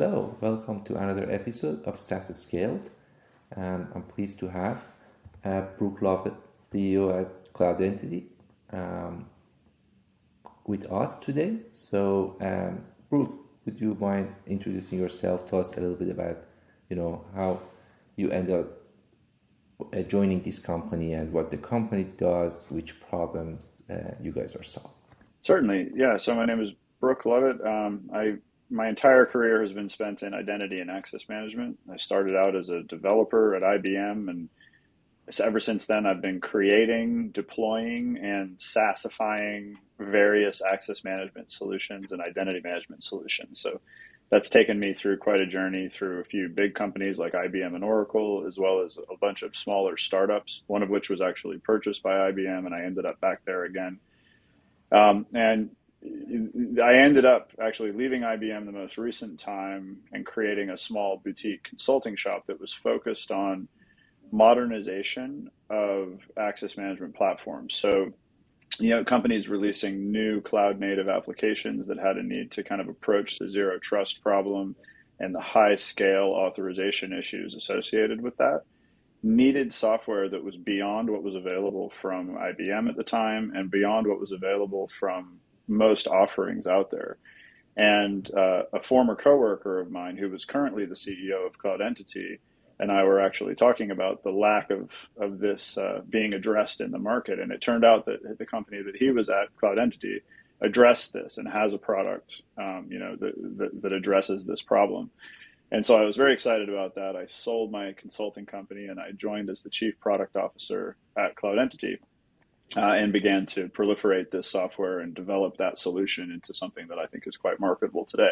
Hello, welcome to another episode of SaaS Scaled. And I'm pleased to have Brook Lovatt, CEO as Cloudentity, um, with us today. Brook, would you mind introducing yourself? Tell us a little bit about, how you end up joining this company and what the company does, which problems you guys are solving. Certainly, yeah. So my name is Brook Lovatt. My entire career has been spent in identity and access management. I started out as a developer at IBM, and ever since then, I've been creating, deploying, and SaaSifying various access management solutions and identity management solutions. So that's taken me through quite a journey through a few big companies like IBM and Oracle, as well as a bunch of smaller startups, one of which was actually purchased by IBM, and I ended up back there again. And I ended up actually leaving IBM the most recent time and creating a small boutique consulting shop that was focused on modernization of access management platforms. So, companies releasing new cloud native applications that had a need to kind of approach the zero trust problem and the high scale authorization issues associated with that needed software that was beyond what was available from IBM at the time and beyond what was available from most offerings out there. And a former coworker of mine who was currently the CEO of Cloudentity and I were actually talking about the lack of this being addressed in the market. And it turned out that the company that he was at, Cloudentity, addressed this and has a product that addresses this problem. And so I was very excited about that. I sold my consulting company and I joined as the chief product officer at Cloudentity and began to proliferate this software and develop that solution into something that I think is quite marketable today.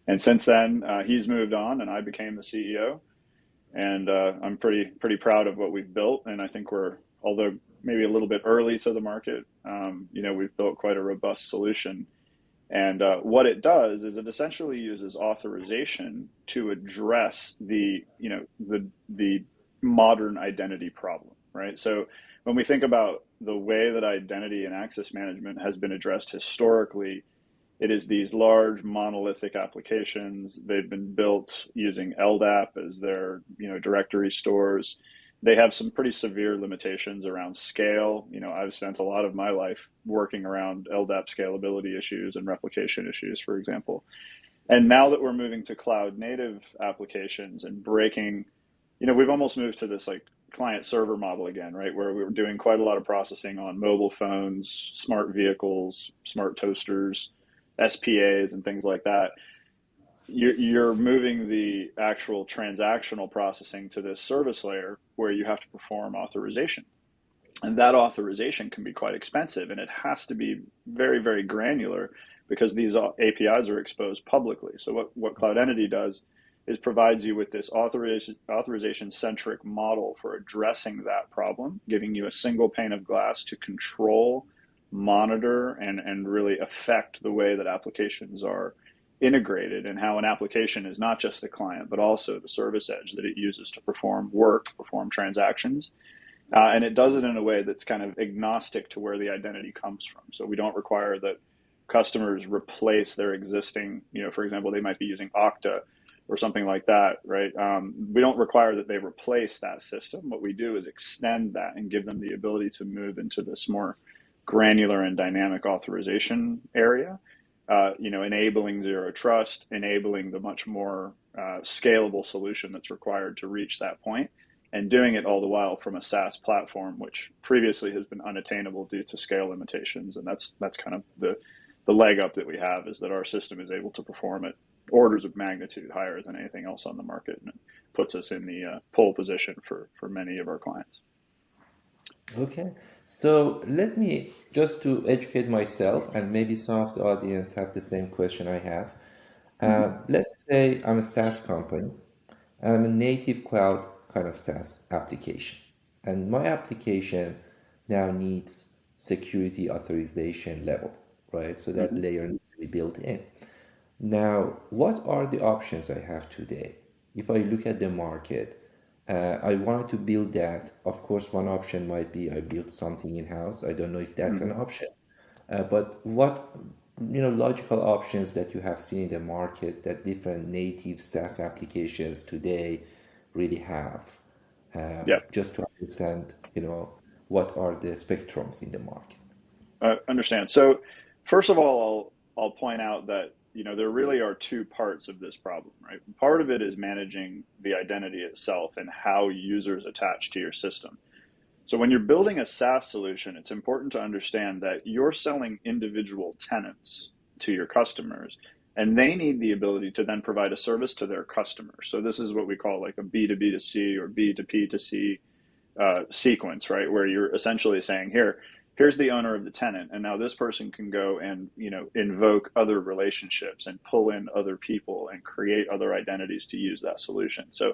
And since then, he's moved on and I became the CEO. And I'm pretty proud of what we've built. And I think although maybe a little bit early to the market, we've built quite a robust solution. And what it does is it essentially uses authorization to address the modern identity problem, right? So when we think about the way that identity and access management has been addressed historically, it is these large monolithic applications. They've been built using LDAP as their directory stores. They have some pretty severe limitations around scale. I've spent a lot of my life working around LDAP scalability issues and replication issues, for example. And now that we're moving to cloud native applications and breaking, we've almost moved to this like client server model again, right? Where we're doing quite a lot of processing on mobile phones, smart vehicles, smart toasters, SPAs, and things like that. You're moving the actual transactional processing to this service layer where you have to perform authorization. And that authorization can be quite expensive, and it has to be very, very granular because these APIs are exposed publicly. So what Cloudentity does is provides you with this authorization-centric model for addressing that problem, giving you a single pane of glass to control, monitor, and really affect the way that applications are integrated and how an application is not just the client, but also the service edge that it uses to perform work, perform transactions. And it does it in a way that's kind of agnostic to where the identity comes from. So we don't require that customers replace their existing, for example, they might be using Okta or something like that, right? We don't require that they replace that system. What we do is extend that and give them the ability to move into this more granular and dynamic authorization area. Enabling zero trust, enabling the much more scalable solution that's required to reach that point, and doing it all the while from a SaaS platform, which previously has been unattainable due to scale limitations. And that's kind of the leg up that we have, is that our system is able to perform at orders of magnitude higher than anything else on the market, and it puts us in the pole position for many of our clients. Okay, so let me just to educate myself, and maybe some of the audience have the same question I have. Mm-hmm. Let's say I'm a SaaS company, and I'm a native cloud kind of SaaS application, and my application now needs security authorization level, right? So that Mm-hmm. layer needs to be built in. Now, what are the options I have today? If I look at the market, I wanted to build that. Of course, one option might be I build something in-house. I don't know if that's an Mm-hmm. option. But what logical options that you have seen in the market that different native SaaS applications today really have, Yeah, just to understand, what are the spectrums in the market. I understand. So first of all, I'll point out that there really are two parts of this problem, right? Part of it is managing the identity itself and how users attach to your system. So when you're building a SaaS solution, it's important to understand that you're selling individual tenants to your customers, and they need the ability to then provide a service to their customers. So this is what we call like a B2B2C or B2P2C sequence, right? Where you're essentially saying, here's the owner of the tenant, and now this person can go and invoke other relationships and pull in other people and create other identities to use that solution. So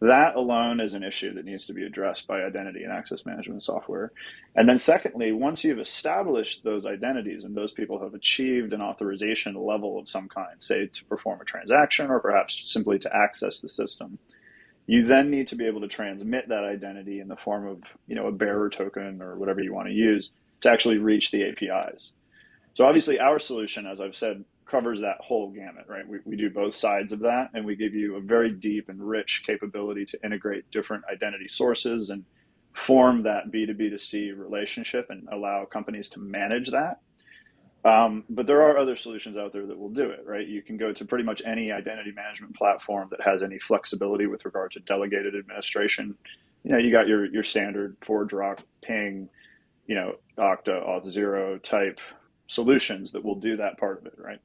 that alone is an issue that needs to be addressed by identity and access management software. And then secondly, once you've established those identities and those people have achieved an authorization level of some kind, say to perform a transaction or perhaps simply to access the system, you then need to be able to transmit that identity in the form of a bearer token or whatever you want to use to actually reach the APIs. So obviously our solution, as I've said, covers that whole gamut, right? We do both sides of that, and we give you a very deep and rich capability to integrate different identity sources and form that B2B2C relationship and allow companies to manage that. But there are other solutions out there that will do it, right? You can go to pretty much any identity management platform that has any flexibility with regard to delegated administration. You got your standard ForgeRock, Ping, Okta, Auth0 type solutions that will do that part of it, right?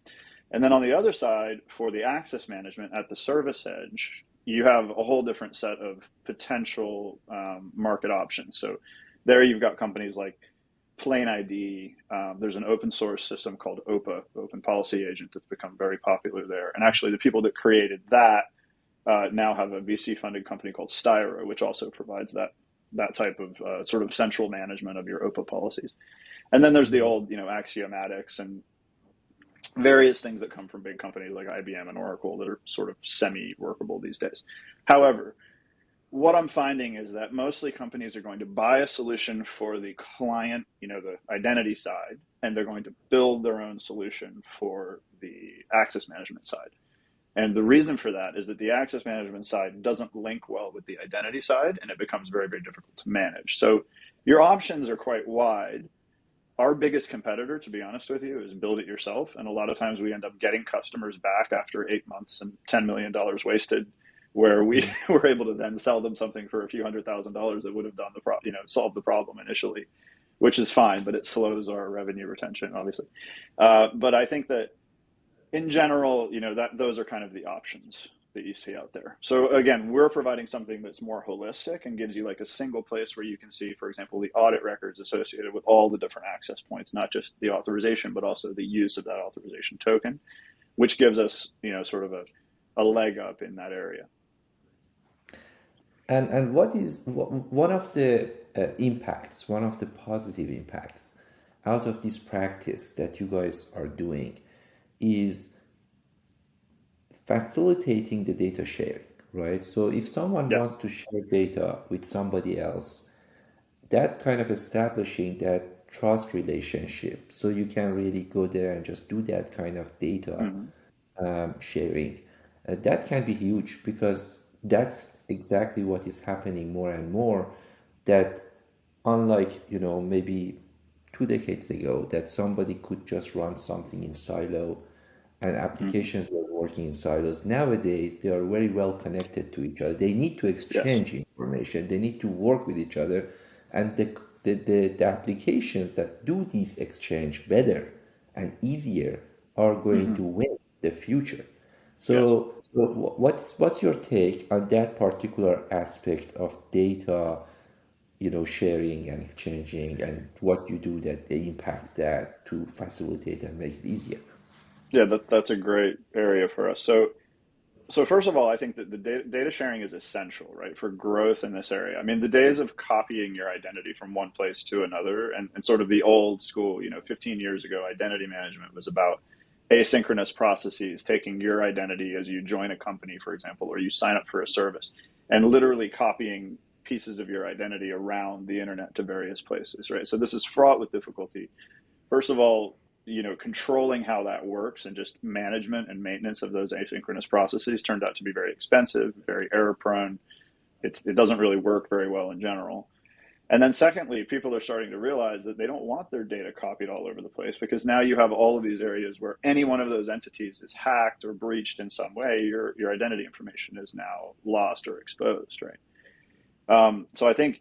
And then on the other side, for the access management at the service edge, you have a whole different set of potential market options. So there you've got companies like Plain ID. There's an open source system called OPA, Open Policy Agent, that's become very popular there. And actually the people that created that now have a VC funded company called Styro, which also provides that type of sort of central management of your OPA policies. And then there's the old, Axiomatics and various things that come from big companies like IBM and Oracle that are sort of semi-workable these days. However, what I'm finding is that mostly companies are going to buy a solution for the client, the identity side, and they're going to build their own solution for the access management side. And the reason for that is that the access management side doesn't link well with the identity side, and it becomes very, very difficult to manage. So your options are quite wide. Our biggest competitor, to be honest with you, is build it yourself. And a lot of times we end up getting customers back after 8 months and $10 million wasted, where we were able to then sell them something for a few $100,000 that would have done solved the problem initially, which is fine, but it slows our revenue retention, obviously. But I think that in general, that those are kind of the options that you see out there. So again, we're providing something that's more holistic and gives you like a single place where you can see, for example, the audit records associated with all the different access points, not just the authorization, but also the use of that authorization token, which gives us, sort of a leg up in that area. And what is one of the impacts, one of the positive impacts out of this practice that you guys are doing is facilitating the data sharing, right? So if someone Yeah. wants to share data with somebody else, that kind of establishing that trust relationship, so you can really go there and just do that kind of data sharing, that can be huge, because that's exactly what is happening more and more. That unlike, maybe 2 decades ago, that somebody could just run something in silo and applications were working in silos. Nowadays, they are very well connected to each other. They need to Yes. exchange information. They need to work with each other. And the applications that do this exchange better and easier are going to win the future. Yes. So what's your take on that particular aspect of data, sharing and exchanging, and what you do that impacts that to facilitate and make it easier? Yeah, that's a great area for us. So first of all, I think that the data sharing is essential, right, for growth in this area. I mean, the days of copying your identity from one place to another and sort of the old school, 15 years ago, identity management was about asynchronous processes, taking your identity as you join a company, for example, or you sign up for a service, and literally copying pieces of your identity around the internet to various places, right? So this is fraught with difficulty. First of all, controlling how that works and just management and maintenance of those asynchronous processes turned out to be very expensive, very error prone. It doesn't really work very well in general. And then secondly, people are starting to realize that they don't want their data copied all over the place, because now you have all of these areas where any one of those entities is hacked or breached in some way. Your identity information is now lost or exposed, right? So I think,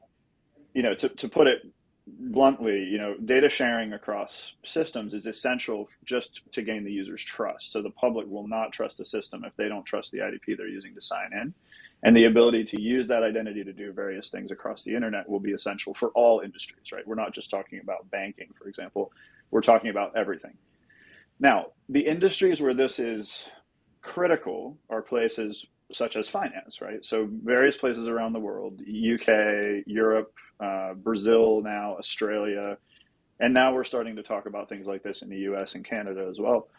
to put it bluntly, data sharing across systems is essential just to gain the user's trust. So the public will not trust a system if they don't trust the IDP they're using to sign in. And the ability to use that identity to do various things across the internet will be essential for all industries, right? We're not just talking about banking, for example. We're talking about everything. Now, the industries where this is critical are places such as finance, right? So various places around the world, UK, Europe, Brazil now, Australia, and now we're starting to talk about things like this in the US and Canada as well,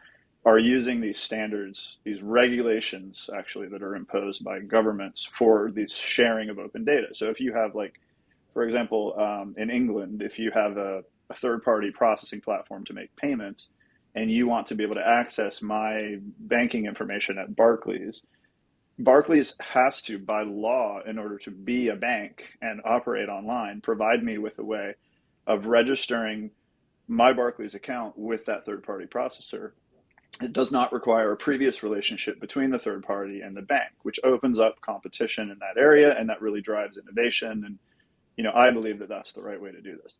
are using these standards, these regulations actually that are imposed by governments for this sharing of open data. So if you have, like, for example, in England, if you have a third-party processing platform to make payments and you want to be able to access my banking information at Barclays, Barclays has to, by law, in order to be a bank and operate online, provide me with a way of registering my Barclays account with that third-party processor. It does not require a previous relationship between the third party and the bank, which opens up competition in that area, and that really drives innovation. And I believe that that's the right way to do this.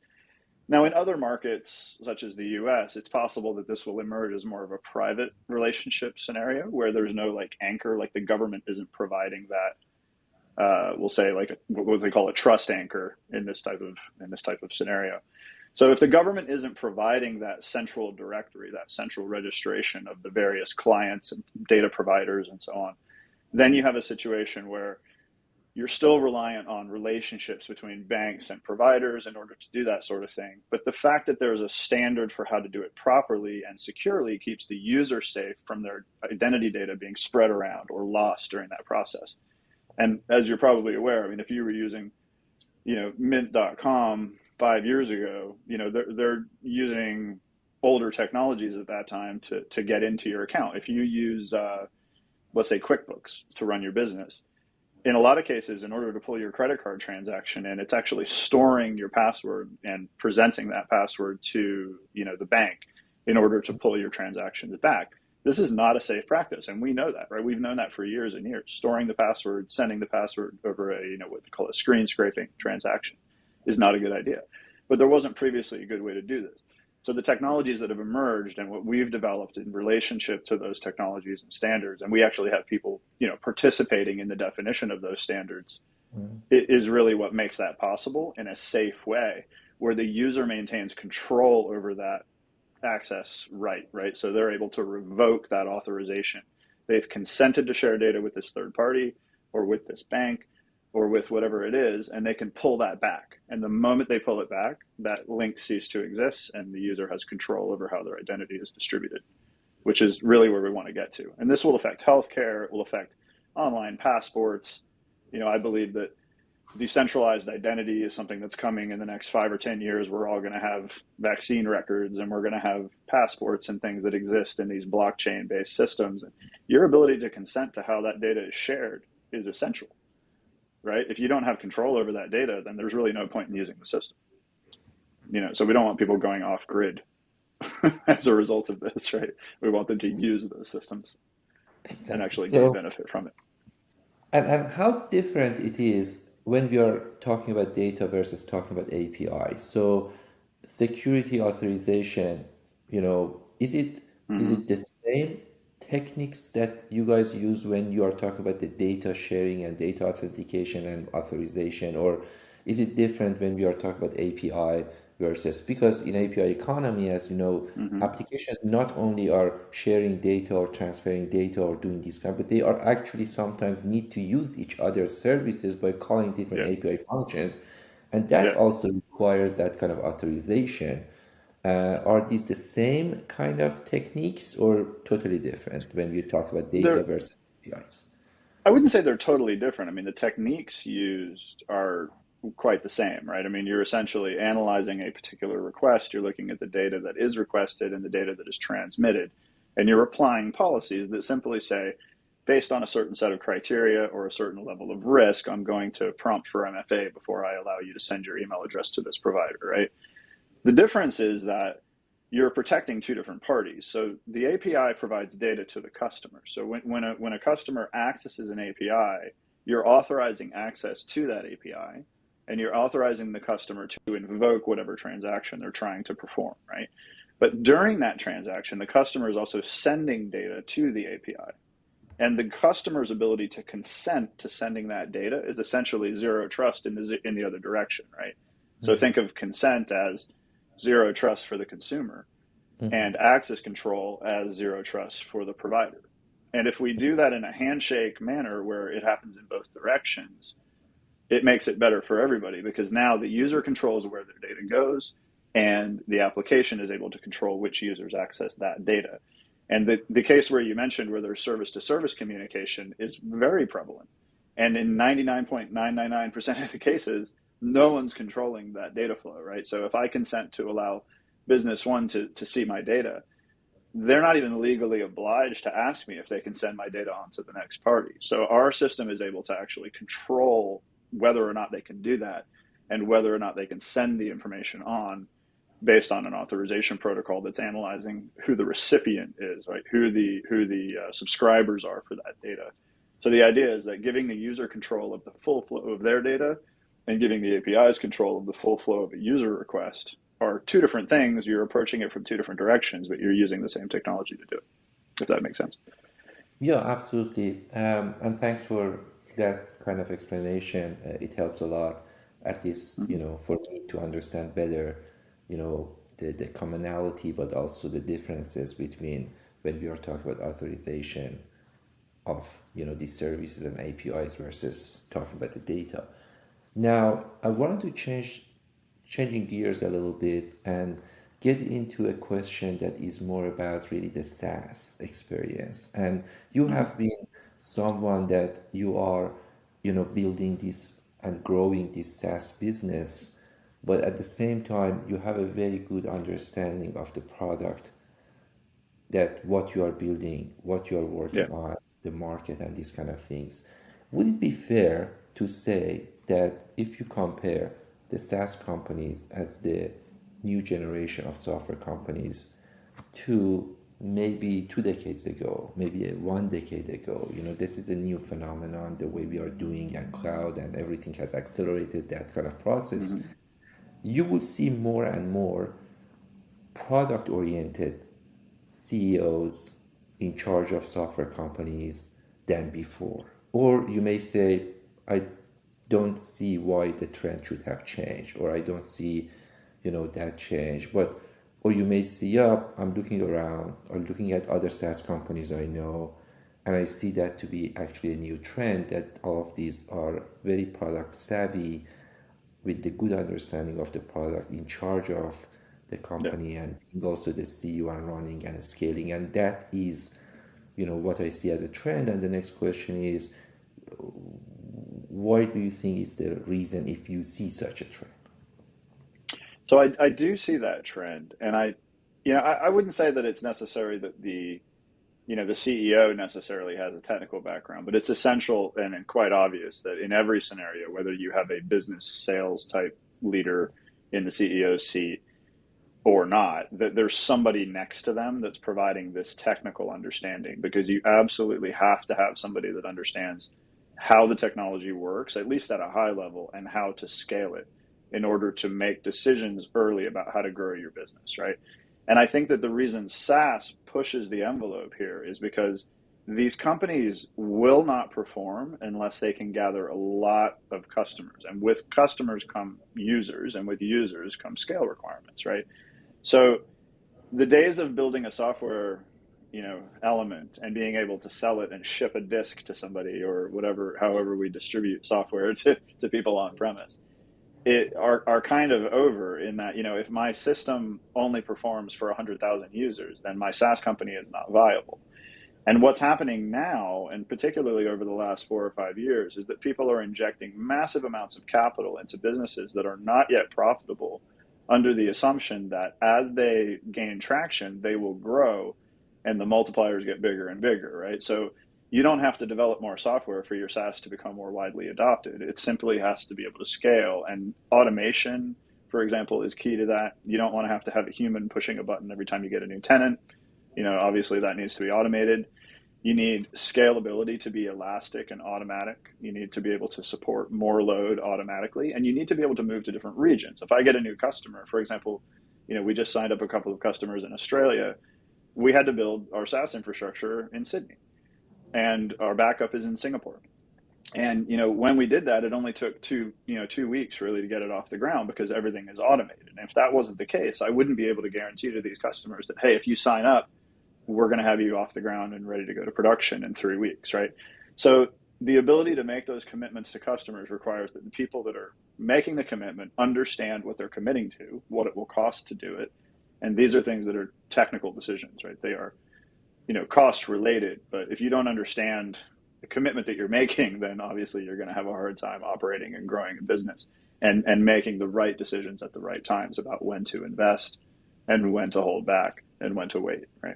Now, in other markets, such as the US, it's possible that this will emerge as more of a private relationship scenario where there's no anchor, like the government isn't providing that. We'll say what they call a trust anchor in this type of scenario. So if the government isn't providing that central directory, that central registration of the various clients and data providers and so on, then you have a situation where you're still reliant on relationships between banks and providers in order to do that sort of thing. But the fact that there's a standard for how to do it properly and securely keeps the user safe from their identity data being spread around or lost during that process. And as you're probably aware, if you were using, mint.com 5 years ago, they're using older technologies at that time to get into your account. If you use, let's say, QuickBooks to run your business, in a lot of cases, in order to pull your credit card transaction in, it's actually storing your password and presenting that password to, the bank in order to pull your transactions back. This is not a safe practice, and we know that, right? We've known that for years and years. Storing the password, sending the password over a, what they call a screen scraping transaction is not a good idea. But there wasn't previously a good way to do this. So the technologies that have emerged and what we've developed in relationship to those technologies and standards, and we actually have people, participating in the definition of those standards, it is really what makes that possible in a safe way where the user maintains control over that access right? So they're able to revoke that authorization. They've consented to share data with this third party or with this bank or with whatever it is, and they can pull that back. And the moment they pull it back, that link ceases to exist, and the user has control over how their identity is distributed, which is really where we want to get to. And this will affect healthcare, it will affect online passports. I believe that decentralized identity is something that's coming in the next 5 or 10 years. We're all going to have vaccine records, and we're going to have passports and things that exist in these blockchain-based systems. And your ability to consent to how that data is shared is essential. Right? If you don't have control over that data, then there's really no point in using the system. So we don't want people going off grid as a result of this, right? We want them to use those systems and actually gain benefit from it. And how different it is when we are talking about data versus talking about API. So security authorization, is it the same techniques that you guys use when you are talking about the data sharing and data authentication and authorization, or is it different when we are talking about API versus, because in API economy, as you know, applications not only are sharing data or transferring data or doing this kind, but they are actually sometimes need to use each other's services by calling different API functions, and that also requires that kind of authorization. Are these the same kind of techniques or totally different when we talk about data versus APIs? I wouldn't say they're totally different. The techniques used are quite the same, right? I mean, you're essentially analyzing a particular request. You're looking at the data that is requested and the data that is transmitted, and you're applying policies that simply say, based on a certain set of criteria or a certain level of risk, I'm going to prompt for MFA before I allow you to send your email address to this provider, right? The difference is that you're protecting two different parties. So the API provides data to the customer. So when a customer accesses an API, you're authorizing access to that API, and you're authorizing the customer to invoke whatever transaction they're trying to perform, right? But during that transaction, the customer is also sending data to the API. And the customer's ability to consent to sending that data is essentially zero trust in the other direction, right? So think of consent as zero trust for the consumer and access control as zero trust for the provider. And if we do that in a handshake manner where it happens in both directions, it makes it better for everybody, because now the user controls where their data goes and the application is able to control which users access that data. And the case where you mentioned where there's service to service communication is very prevalent. And in 99.999% of the cases, no one's controlling that data flow, right? So if I consent to allow business one to see my data, they're not even legally obliged to ask me if they can send my data on to the next party. So our system is able to actually control whether or not they can do that and whether or not they can send the information on based on an authorization protocol that's analyzing who the recipient is, right? Who the subscribers are for that data. So the idea is that giving the user control of the full flow of their data and giving the APIs control of the full flow of a user request are two different things. You're approaching it from two different directions, but you're using the same technology to do it, if that makes sense. Yeah, absolutely. And thanks for that kind of explanation. It helps a lot, at least, for me to understand better, the commonality, but also the differences between when we are talking about authorization of, these services and APIs versus talking about the data. Now, I wanted to changing gears a little bit and get into a question that is more about really the SaaS experience. And you have been someone that you are, building this and growing this SaaS business, but at the same time, you have a very good understanding of the product, that what you are building, what you are Yeah. working on, the market, and these kind of things. Would it be fair to say that if you compare the SaaS companies as the new generation of software companies to maybe 2 decades ago, maybe 1 decade ago, this is a new phenomenon, the way we are doing and cloud and everything has accelerated that kind of process, you will see more and more product oriented CEOs in charge of software companies than before. Or you may say, I don't see why the trend should have changed, or I don't see, that change. But, or you may see, yeah, I'm looking around or looking at other SaaS companies I know, and I see that to be actually a new trend, that all of these are very product savvy with the good understanding of the product, in charge of the Yeah. company and being also the CEO and running and scaling. And that is, what I see as a trend. And the next question is, why do you think is the reason if you see such a trend? So I do see that trend, and I wouldn't say that it's necessary that the CEO necessarily has a technical background, but it's essential and quite obvious that in every scenario, whether you have a business sales type leader in the CEO's seat or not, that there's somebody next to them that's providing this technical understanding, because you absolutely have to have somebody that understands how the technology works, at least at a high level, and how to scale it in order to make decisions early about how to grow your business, right? And I think that the reason SaaS pushes the envelope here is because these companies will not perform unless they can gather a lot of customers. And with customers come users, and with users come scale requirements, right? So the days of building a software, element and being able to sell it and ship a disk to somebody or whatever, however we distribute software to people on premise, are kind of over, in that, if my system only performs for 100,000 users, then my SaaS company is not viable. And what's happening now, and particularly over the last 4 or 5 years, is that people are injecting massive amounts of capital into businesses that are not yet profitable under the assumption that as they gain traction, they will grow and the multipliers get bigger and bigger, right? So you don't have to develop more software for your SaaS to become more widely adopted. It simply has to be able to scale. And automation, for example, is key to that. You don't want to have a human pushing a button every time you get a new tenant. Obviously that needs to be automated. You need scalability to be elastic and automatic. You need to be able to support more load automatically, and you need to be able to move to different regions. If I get a new customer, for example, we just signed up a couple of customers in Australia. We had to build our SaaS infrastructure in Sydney, and our backup is in Singapore. And when we did that, it only took 2 weeks really to get it off the ground because everything is automated. And if that wasn't the case, I wouldn't be able to guarantee to these customers that, hey, if you sign up, we're going to have you off the ground and ready to go to production in 3 weeks, right? So the ability to make those commitments to customers requires that the people that are making the commitment understand what they're committing to, what it will cost to do it. And these are things that are technical decisions, right? They are, cost related, but if you don't understand the commitment that you're making, then obviously you're going to have a hard time operating and growing a business and making the right decisions at the right times about when to invest and when to hold back and when to wait, right?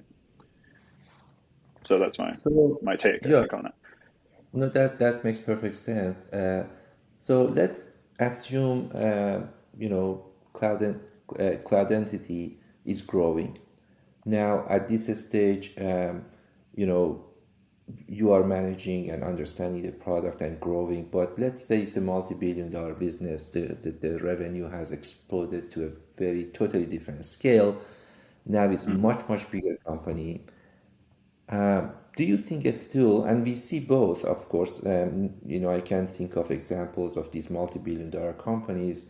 So that's my So, my take, I yeah, think, on it. no, that makes perfect sense. So let's assume, you know, cloud entity is growing. Now, at this stage, you know, you are managing and understanding the product and growing, but let's say it's a multi-billion dollar business. The revenue has exploded to a very totally different scale. Now it's Mm-hmm. much bigger company. Do you think it's still, and we see both, of course, you know, I can think of examples of these multi-billion dollar companies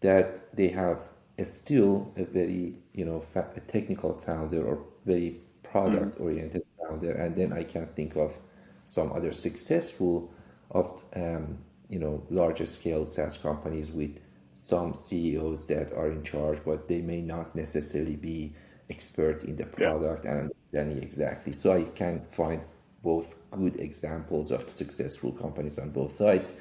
that they have still a very, you know, a technical founder or very Mm-hmm. product oriented founder. And then I can think of some other successful of, you know, larger scale SaaS companies with some CEOs that are in charge, but they may not necessarily be expert in the Yeah. product and understanding exactly. So I can find both good examples of successful companies on both sides.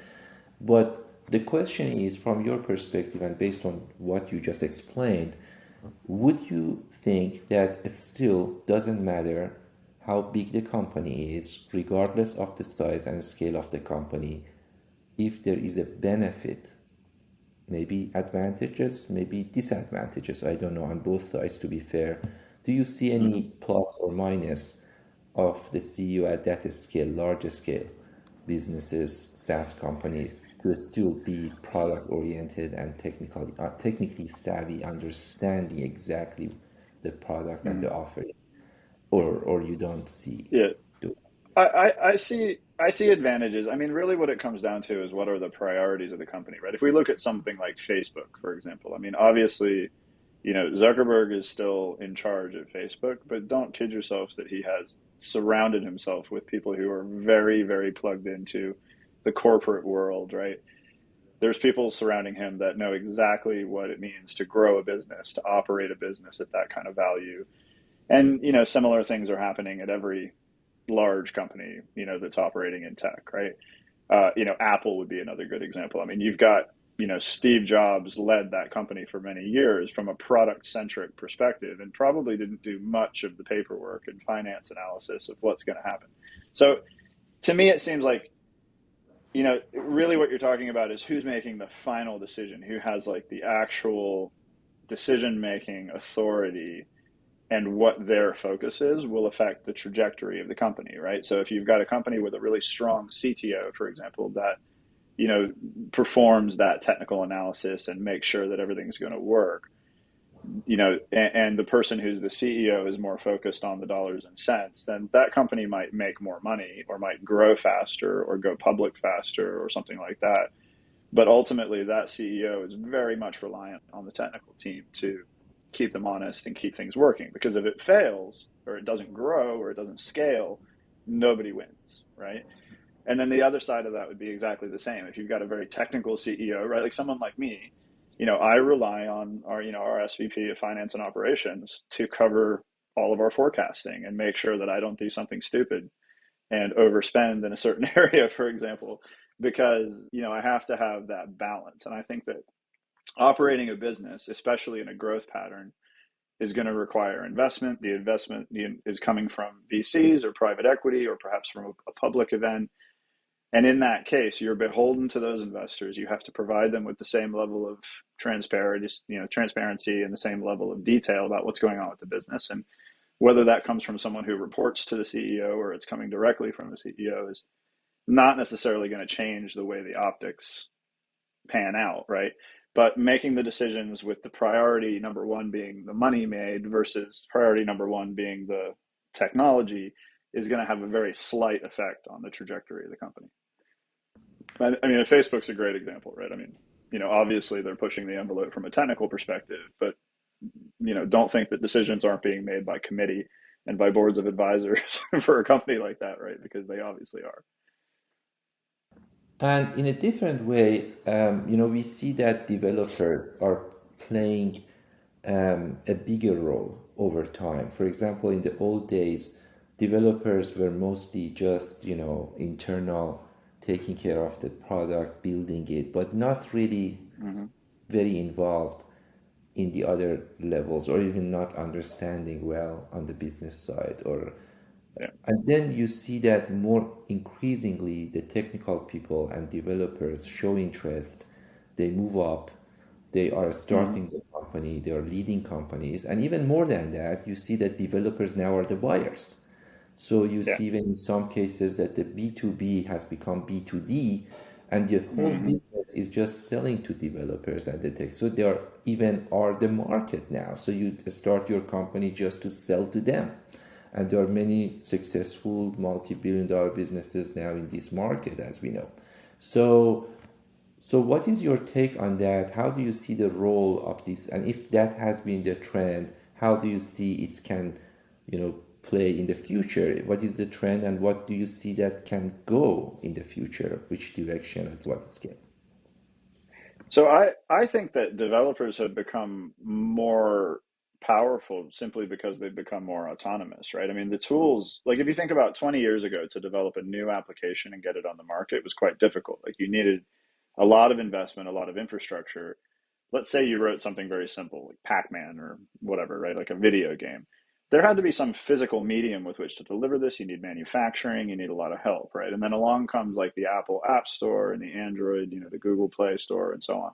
But the question is, from your perspective and based on what you just explained, would you think that it still doesn't matter how big the company is, regardless of the size and scale of the company, if there is a benefit, maybe advantages, maybe disadvantages, I don't know, on both sides to be fair. Do you see Mm-hmm. any plus or minus of the CEO at that scale, larger scale businesses, SaaS companies, to still be product oriented and technically savvy, understanding exactly the product and Mm-hmm. the offering, or you don't see Yeah. those? I see advantages. I mean, really what it comes down to is what are the priorities of the company, right? If we look at something like Facebook, for example, I mean, obviously, Zuckerberg is still in charge of Facebook, but don't kid yourselves that he has surrounded himself with people who are very, very plugged into the corporate world, right? There's people surrounding him that know exactly what it means to grow a business, to operate a business at that kind of value. And, similar things are happening at every large company, that's operating in tech, right? Apple would be another good example. I mean, you've got, Steve Jobs led that company for many years from a product centric perspective and probably didn't do much of the paperwork and finance analysis of what's going to happen. So to me, it seems like, really what you're talking about is who's making the final decision, who has like the actual decision making authority, and what their focus is will affect the trajectory of the company, right? So if you've got a company with a really strong CTO, for example, that performs that technical analysis and makes sure that everything's going to work, and the person who's the CEO is more focused on the dollars and cents, then that company might make more money or might grow faster or go public faster or something like that. But ultimately, that CEO is very much reliant on the technical team to keep them honest and keep things working. Because if it fails or it doesn't grow or it doesn't scale, nobody wins, right? And then the other side of that would be exactly the same. If you've got a very technical CEO, right, like someone like me, I rely on our SVP of finance and operations to cover all of our forecasting and make sure that I don't do something stupid and overspend in a certain area, for example, because, I have to have that balance. And I think that operating a business, especially in a growth pattern, is going to require investment. The investment is coming from VCs or private equity or perhaps from a public event. And in that case, you're beholden to those investors. You have to provide them with the same level of transparency and the same level of detail about what's going on with the business. And whether that comes from someone who reports to the CEO or it's coming directly from the CEO is not necessarily going to change the way the optics pan out, right? But making the decisions with the priority number one being the money made versus priority number one being the technology is going to have a very slight effect on the trajectory of the company. I mean, Facebook's a great example, right? I mean, obviously they're pushing the envelope from a technical perspective, but, don't think that decisions aren't being made by committee and by boards of advisors for a company like that, right? Because they obviously are. And in a different way, we see that developers are playing a bigger role over time. For example, in the old days, developers were mostly just, internal, taking care of the product, building it, but not really Mm-hmm. very involved in the other levels or even not understanding well on the business side or Yeah. and then you see that more increasingly the technical people and developers show interest, they move up, they are Mm-hmm. starting the company, they are leading companies, and even more than that, you see that developers now are the buyers. So you Yeah. see even in some cases that the B2B has become B2D and the whole Mm-hmm. business is just selling to developers and the tech. So they are even are the market now. So you start your company just to sell to them. And there are many successful multi-billion-dollar businesses now in this market, as we know. So, so what is your take on that? How do you see the role of this? And if that has been the trend, how do you see it can, play in the future? What is the trend, and what do you see that can go in the future? Which direction and what scale? So I think that developers have become more powerful simply because they've become more autonomous, right? I mean, the tools, like if you think about 20 years ago to develop a new application and get it on the market was quite difficult. Like you needed a lot of investment, a lot of infrastructure. Let's say you wrote something very simple, like Pac-Man or whatever, right? Like a video game. There had to be some physical medium with which to deliver this. You need manufacturing, you need a lot of help, right? And then along comes like the Apple App Store and the Android, the Google Play Store and so on.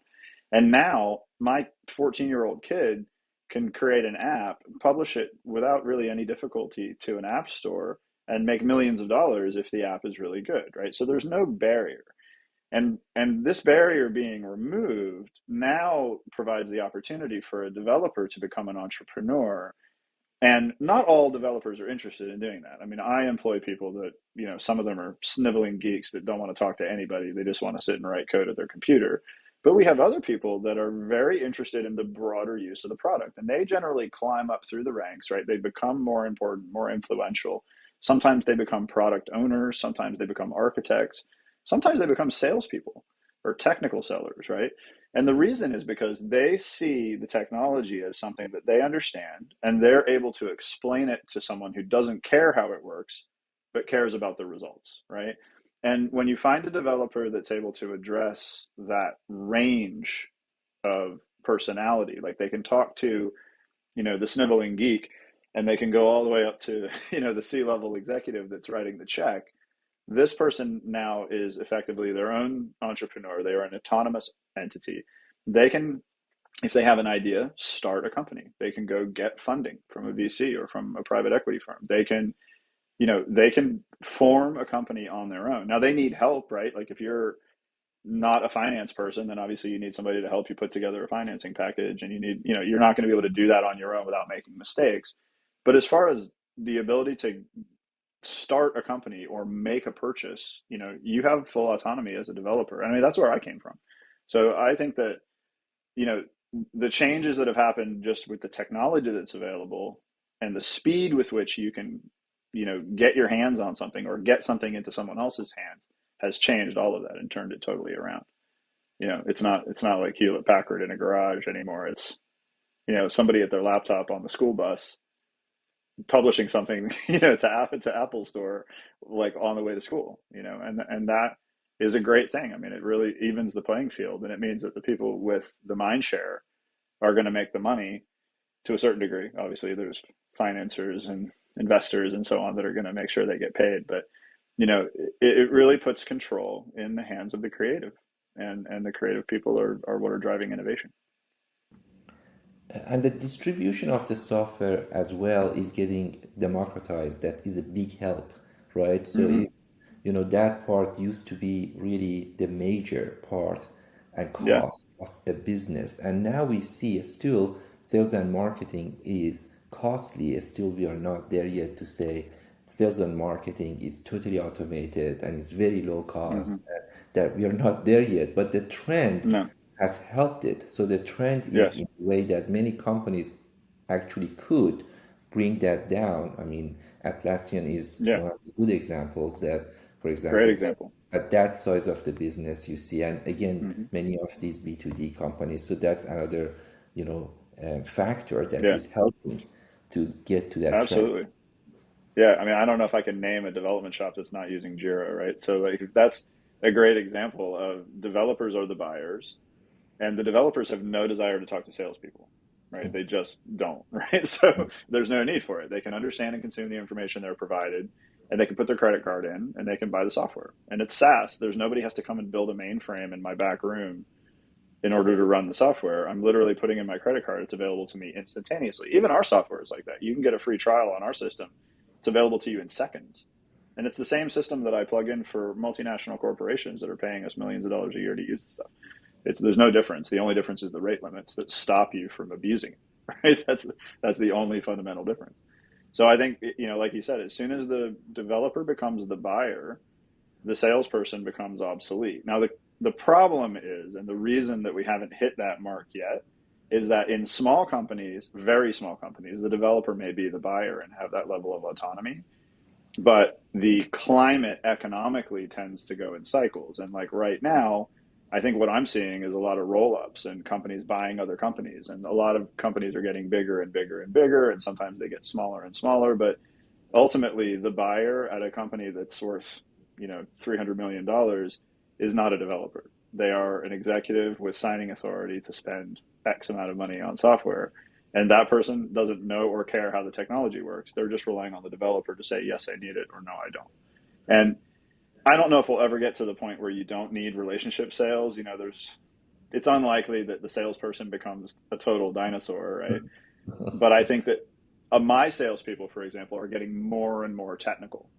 And now my 14-year-old kid can create an app, publish it without really any difficulty to an app store and make millions of dollars if the app is really good, right? So there's no barrier. And this barrier being removed now provides the opportunity for a developer to become an entrepreneur. And not all developers are interested in doing that. I mean, I employ people that, some of them are sniveling geeks that don't want to talk to anybody. They just want to sit and write code at their computer. But we have other people that are very interested in the broader use of the product. And they generally climb up through the ranks, right? They become more important, more influential. Sometimes they become product owners. Sometimes they become architects. Sometimes they become salespeople or technical sellers, right? And the reason is because they see the technology as something that they understand and they're able to explain it to someone who doesn't care how it works, but cares about the results, right? And when you find a developer that's able to address that range of personality, like they can talk to, the sniveling geek and they can go all the way up to, the C-level executive that's writing the check. This person now is effectively their own entrepreneur. They are an autonomous entity. They can, if they have an idea, start a company. They can go get funding from a VC or from a private equity firm. They can form a company on their own. Now they need help, right? Like if you're not a finance person, then obviously you need somebody to help you put together a financing package, and you're not going to be able to do that on your own without making mistakes. But as far as the ability to start a company or make a purchase, you have full autonomy as a developer. I mean, that's where I came from. So I think that, you know, the changes that have happened just with the technology that's available and the speed with which you can, get your hands on something or get something into someone else's hands has changed all of that and turned it totally around. It's not like Hewlett Packard in a garage anymore. It's, somebody at their laptop on the school bus publishing something, to Apple Store, like on the way to school, and that is a great thing. I mean, it really evens the playing field, and it means that the people with the mind share are going to make the money to a certain degree. Obviously, there's financiers and investors and so on that are going to make sure they get paid, but it really puts control in the hands of the creative, and the creative people are what are driving innovation. And the distribution of the software as well is getting democratized. That is a big help, right? So Hmm. if that part used to be really the major part and Yeah. cost of a business, and now we see still sales and marketing is costly. Still, we are not there yet to say sales and marketing is totally automated and it's very low Hmm. cost. That we are not there yet, but the trend No. has helped it. So the trend is Yes. in a way that many companies actually could bring that down. I mean, Atlassian is Yeah. one of the good examples that, for Great example, example. at that size of the business you see, and again, Hmm. many of these B2D companies. So that's another, factor that Yeah. is helping to get to that trend. Absolutely. Yeah, I mean, I don't know if I can name a development shop that's not using Jira, right? So like that's a great example of developers are the buyers, and the developers have no desire to talk to salespeople, right? They just don't, right? So there's no need for it. They can understand and consume the information they're provided, and they can put their credit card in, and they can buy the software. And it's SaaS. There's nobody has to come and build a mainframe in my back room in order to run the software. I'm literally putting in my credit card. It's available to me instantaneously. Even our software is like that. You can get a free trial on our system. It's available to you in seconds. And it's the same system that I plug in for multinational corporations that are paying us millions of dollars a year to use the stuff. There's no difference. The only difference is the rate limits that stop you from abusing it. Right? That's the only fundamental difference. So I think, like you said, as soon as the developer becomes the buyer, the salesperson becomes obsolete. Now, the problem is, and the reason that we haven't hit that mark yet, is that in small companies, very small companies, the developer may be the buyer and have that level of autonomy. But the climate economically tends to go in cycles. And like right now, I think what I'm seeing is a lot of roll ups and companies buying other companies. And a lot of companies are getting bigger and bigger and bigger. And sometimes they get smaller and smaller. But ultimately, the buyer at a company that's worth, $300 million is not a developer. They are an executive with signing authority to spend X amount of money on software. And that person doesn't know or care how the technology works. They're just relying on the developer to say, yes, I need it, or no, I don't. And I don't know if we'll ever get to the point where you don't need relationship sales. It's unlikely that the salesperson becomes a total dinosaur, right? But I think that my salespeople, for example, are getting more and more technical.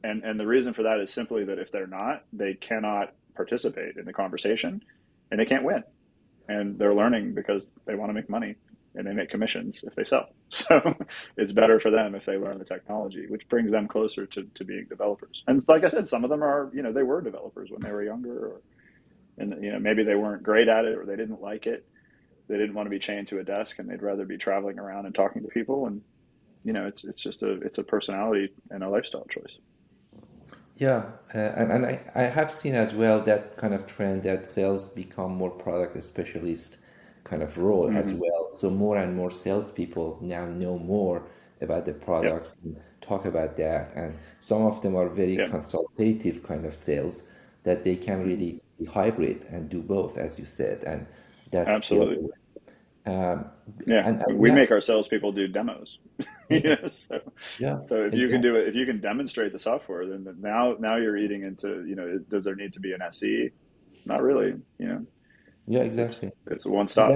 And the reason for that is simply that if they're not, they cannot participate in the conversation and they can't win. And they're learning because they want to make money and they make commissions if they sell. So it's better for them if they learn the technology, which brings them closer to being developers. And like I said, some of them are, they were developers when they were younger, and maybe they weren't great at it or they didn't like it. They didn't want to be chained to a desk and they'd rather be traveling around and talking to people. And, it's a personality and a lifestyle choice. Yeah, and I have seen as well that kind of trend that sales become more product specialist kind of role as Mm-hmm. well. So more and more salespeople now know more about the Yep. products and talk about that. And some of them are very Yep. consultative kind of sales that they can Mm-hmm. really be hybrid and do both, as you said. And that's the other Absolutely. way. Um, Yeah, and we now, make our salespeople do demos. yeah, So, yeah, so if you can do exactly. it, if you can demonstrate the software, then now you're eating into, does there need to be an SE? Not really. Yeah, It's exactly. it's a one And stop.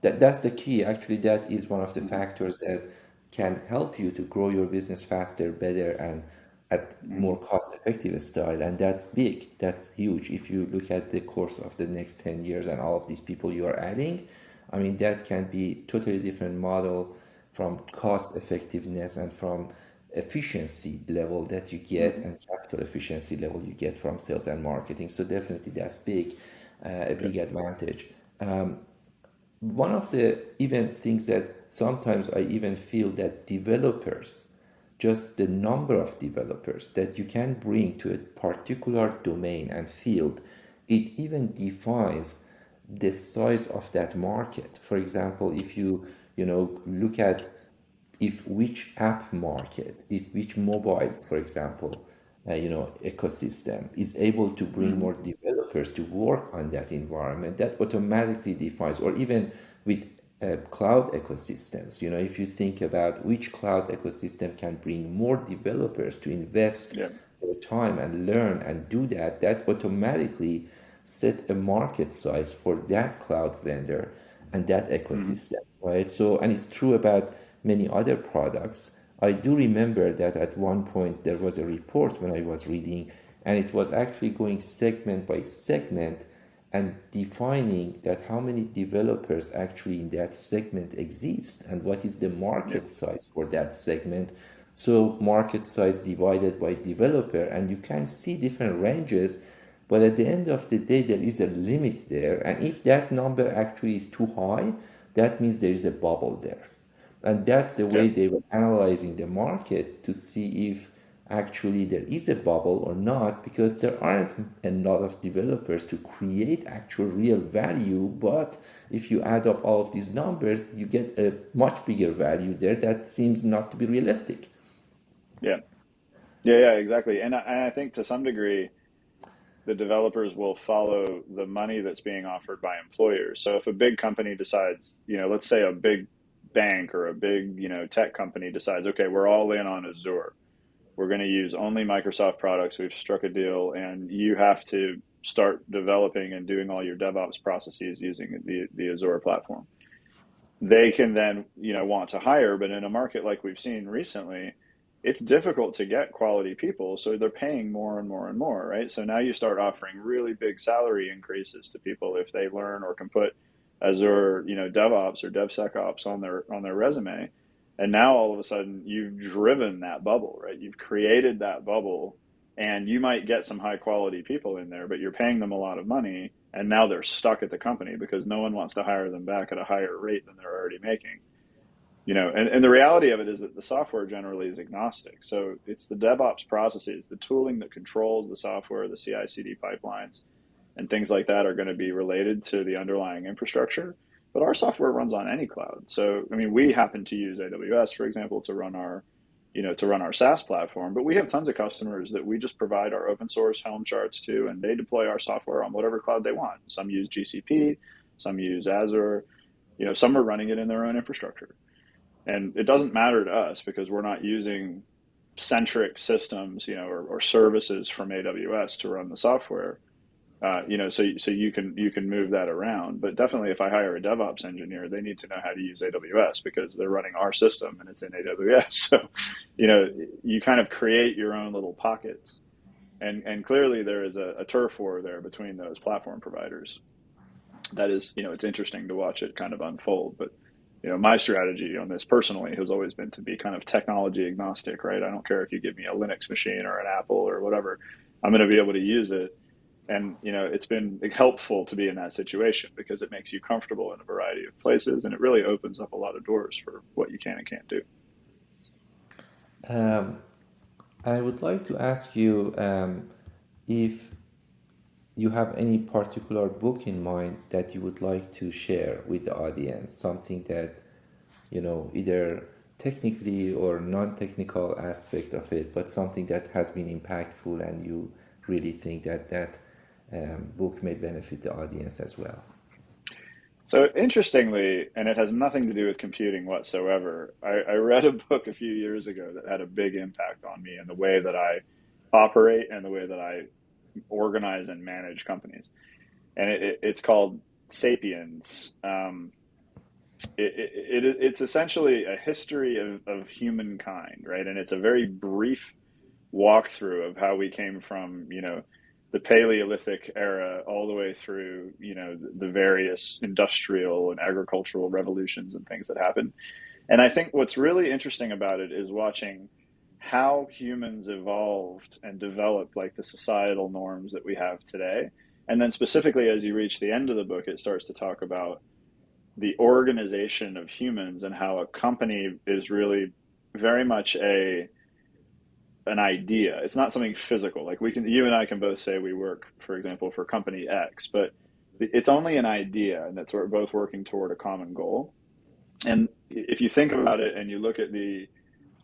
that's the key. Actually, that is one of the Hmm. factors that can help you to grow your business faster, better, and at Hmm. more cost-effective style. And that's big. That's huge. If you look at the course of the next 10 years and all of these people you are adding, I mean, that can be totally different model from cost effectiveness and from efficiency level that you get Hmm. and capital efficiency level you get from sales and marketing. So definitely that's big, a Okay. big advantage. One of the even things that sometimes I even feel that developers, just the number of developers that you can bring to a particular domain and field, it even defines the size of that market. For example, if you look at if which app market, if which mobile, for example, ecosystem is able to bring Mm-hmm. more developers to work on that environment, that automatically defines, or even with cloud ecosystems, if you think about which cloud ecosystem can bring more developers to invest Yeah. their time and learn and do that, that automatically set a market size for that cloud vendor and that Mm-hmm. ecosystem, right? So, and it's true about many other products. I do remember that at one point there was a report when I was reading, and it was actually going segment by segment and defining that how many developers actually in that segment exist and what is the Yeah. market size for that segment. So market size divided by developer, and you can see different ranges, but at the end of the day there is a limit there, and if that number actually is too high, that means there is a bubble there. And that's the Yeah. way they were analyzing the market to see if actually there is a bubble or not, because there aren't a lot of developers to create actual real value. But if you add up all of these numbers, you get a much bigger value there that seems not to be realistic. Yeah. Yeah. Yeah. Exactly. And I think to some degree, the developers will follow the money that's being offered by employers. So if a big company decides, let's say a big bank or a big, tech company decides, okay, we're all in on Azure. We're going to use only Microsoft products. We've struck a deal, and you have to start developing and doing all your DevOps processes using the Azure platform. They can then, want to hire, but in a market like we've seen recently, it's difficult to get quality people, so they're paying more and more and more, right? So now you start offering really big salary increases to people if they learn or can put Azure, DevOps or DevSecOps on their resume. And now all of a sudden you've driven that bubble, right? You've created that bubble, and you might get some high quality people in there, but you're paying them a lot of money, and now they're stuck at the company because no one wants to hire them back at a higher rate than they're already making. And the reality of it is that the software generally is agnostic. So it's the DevOps processes, the tooling that controls the software, the CI/CD pipelines, and things like that are going to be related to the underlying infrastructure. But our software runs on any cloud. So, I mean, we happen to use AWS, for example, to run our SaaS platform. But we have tons of customers that we just provide our open source Helm charts to, and they deploy our software on whatever cloud they want. Some use GCP, some use Azure. Some are running it in their own infrastructure. And it doesn't matter to us because we're not using centric systems, or services from AWS to run the software. So you can move that around. But definitely, if I hire a DevOps engineer, they need to know how to use AWS because they're running our system and it's in AWS. So, you kind of create your own little pockets, and clearly there is a turf war there between those platform providers. That is, it's interesting to watch it kind of unfold. But my strategy on this personally has always been to be kind of technology agnostic, right? I don't care if you give me a Linux machine or an Apple or whatever, I'm going to be able to use it. And, it's been helpful to be in that situation because it makes you comfortable in a variety of places, and it really opens up a lot of doors for what you can and can't do. Um, I would like to ask you if you have any particular book in mind that you would like to share with the audience, something that, either technically or non-technical aspect of it, but something that has been impactful and you really think that book may benefit the audience as well. So interestingly, and it has nothing to do with computing whatsoever, I read a book a few years ago that had a big impact on me and the way that I operate and the way that I organize and manage companies. And it's called Sapiens. It's essentially a history of humankind, right? And it's a very brief walkthrough of how we came from, the Paleolithic era all the way through, the various industrial and agricultural revolutions and things that happened. And I think what's really interesting about it is watching how humans evolved and developed like the societal norms that we have today. And then specifically as you reach the end of the book, it starts to talk about the organization of humans and how a company is really very much an idea. It's not something physical. Like you and I can both say we work, for example, for company X, but it's only an idea, and that's we're both working toward a common goal. And if you think about it and you look at the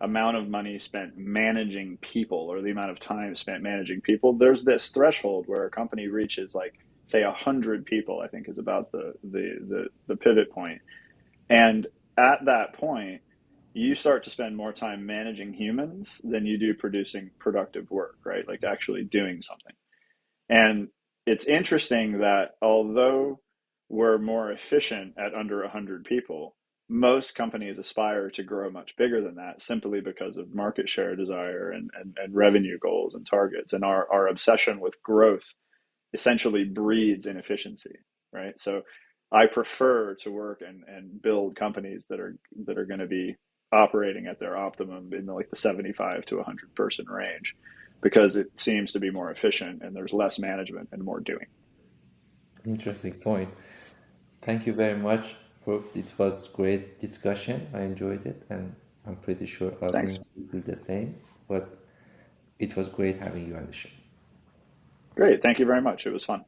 amount of money spent managing people or the amount of time spent managing people, there's this threshold where a company reaches, like, say 100 people, I think is about the pivot point. And at that point, you start to spend more time managing humans than you do producing productive work, right? Like actually doing something. And it's interesting that although we're more efficient at under 100 people, most companies aspire to grow much bigger than that simply because of market share desire and revenue goals and targets. And our obsession with growth essentially breeds inefficiency, right? So I prefer to work and build companies that are going to be operating at their optimum in like the 75 to 100 person range, because it seems to be more efficient and there's less management and more doing. Interesting point. Thank you very much, Brooke. It was great discussion. I enjoyed it, and I'm pretty sure Thanks. audience will do the same. But it was great having you on the show. Great. Thank you very much. It was fun.